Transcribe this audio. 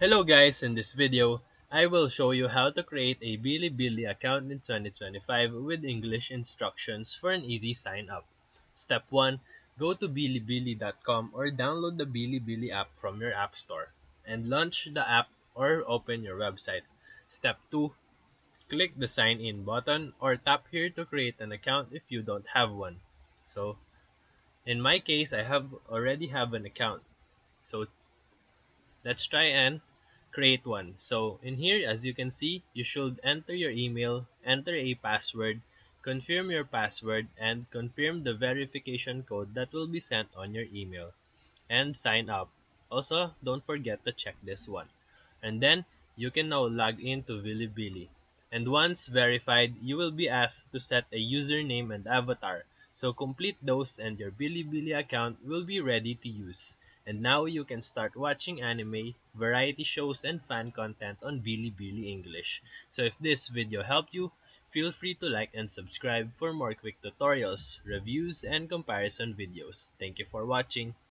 Hello guys, in this video, I will show you how to create a Bilibili account in 2025 with English instructions for an easy sign up. Step 1. Go to bilibili.com or download the Bilibili app from your app store and launch the app or open your website. Step 2. Click the sign in button or tap here to create an account if you don't have one. So, in my case, I have already have an account. So let's try and create one. So in here, as you can see, you should enter your email, enter a password, confirm your password, and confirm the verification code that will be sent on your email, and sign up. Also, don't forget to check this one. And then you can now log into Bilibili. And once verified, you will be asked to set a username and avatar. So complete those and your Bilibili account will be ready to use. And now you can start watching anime, variety shows, and fan content on Bilibili English. So if this video helped you, feel free to like and subscribe for more quick tutorials, reviews, and comparison videos. Thank you for watching.